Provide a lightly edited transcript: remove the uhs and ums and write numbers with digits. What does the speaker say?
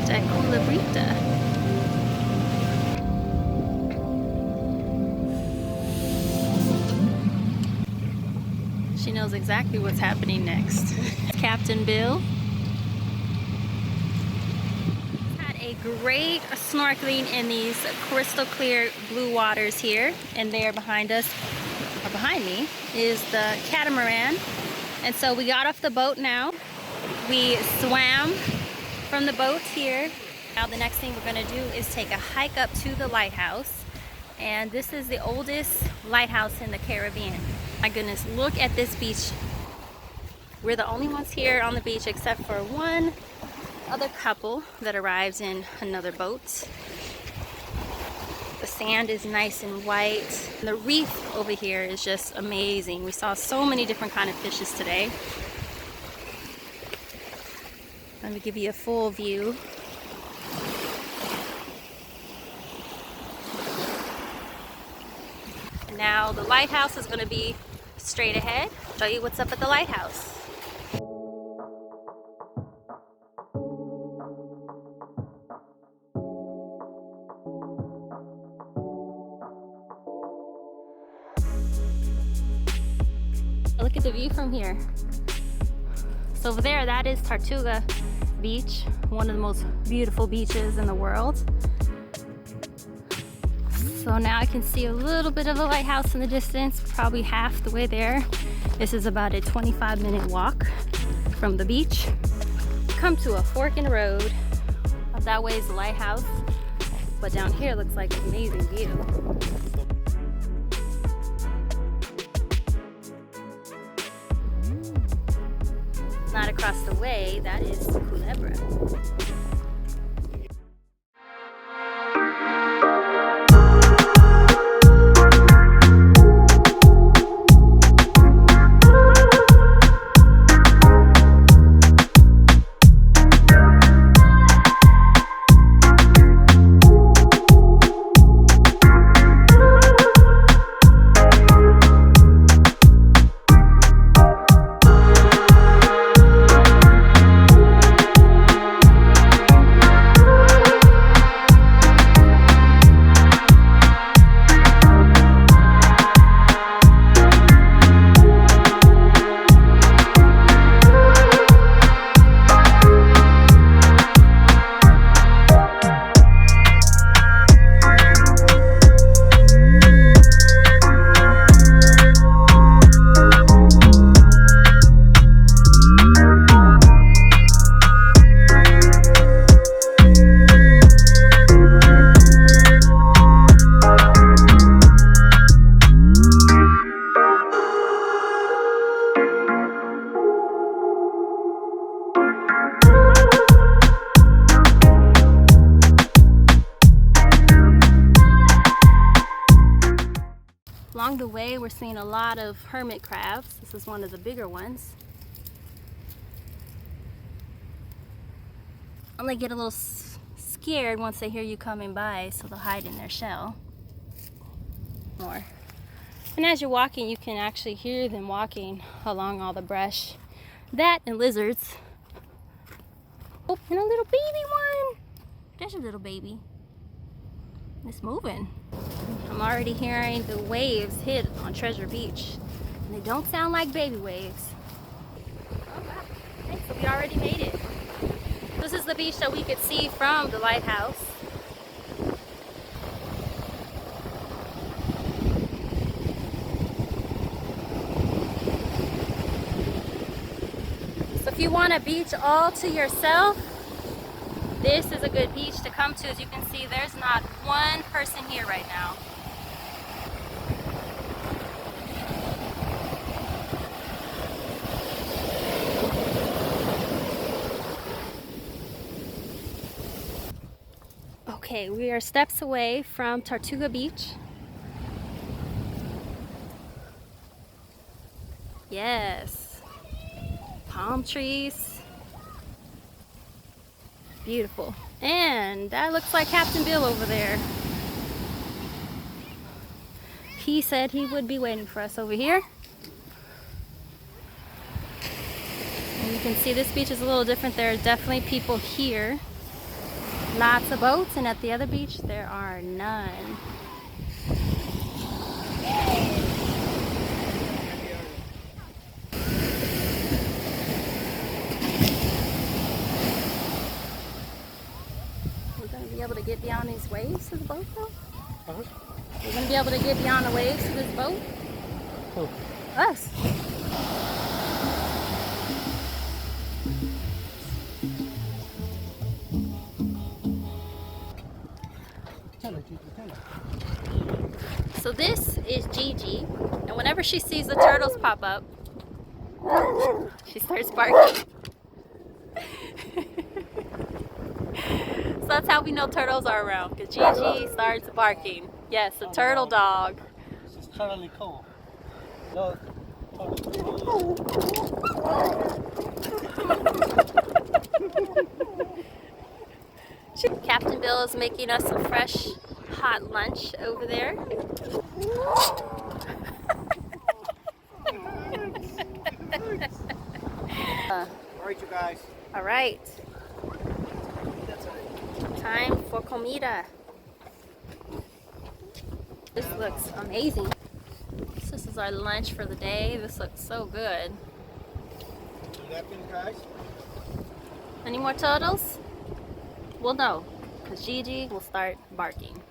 restaurant at Culebrita. She knows exactly what's happening next. Captain Bill. Had a great snorkeling in these crystal clear blue waters here, and there behind us, or behind me, is the catamaran. And so we got off the boat now. We swam from the boat here. Now the next thing we're gonna do is take a hike up to the lighthouse. And this is the oldest lighthouse in the Caribbean. My goodness, look at this beach. We're the only ones here on the beach except for one other couple that arrives in another boat. The sand is nice and white. The reef over here is just amazing. We saw so many different kind of fishes today. Let me give you a full view. And now the lighthouse is going to be straight ahead. Show you what's up at the lighthouse. Look at the view from here. So over there, that is Tortuga Beach, one of the most beautiful beaches in the world. So now I can see a little bit of the lighthouse in the distance, probably half the way there. This is about a 25-minute walk from the beach. Come to a fork in the road. Up that way is the lighthouse, but down here looks like an amazing view. Not across the way, that is Culebra. Along the way, we're seeing a lot of hermit crabs. This is one of the bigger ones. And they get a little scared once they hear you coming by, so they'll hide in their shell more. And as you're walking, you can actually hear them walking along all the brush. That and lizards. Oh, and a little baby one. There's a little baby. It's moving. I'm already hearing the waves hit on Treasure Beach. And they don't sound like baby waves. Oh, wow. Okay, so we already made it. This is the beach that we could see from the lighthouse. So if you want a beach all to yourself, this is a good beach to come to. As you can see, there's not one person here right now. Okay, we are steps away from Tortuga Beach. Yes, palm trees. Beautiful. And that looks like Captain Bill over there. He said he would be waiting for us over here. And you can see this beach is a little different. There are definitely people here. Lots of boats, and at the other beach there are none. We're going to be able to get beyond these waves to the boat though? Uh-huh. We're going to be able to get beyond the waves to this boat? Who? Us. So this is Gigi, and whenever she sees the turtles pop up, she starts barking. So that's how we know turtles are around, because Gigi starts barking. Yes, a turtle dog. This is totally cool. Look. Captain Bill is making us some fresh, hot lunch over there. Alright, you guys. All right. Time for comida. This looks amazing. This is our lunch for the day. This looks so good. Guys. Any more turtles? Well, no, because Gigi will start barking.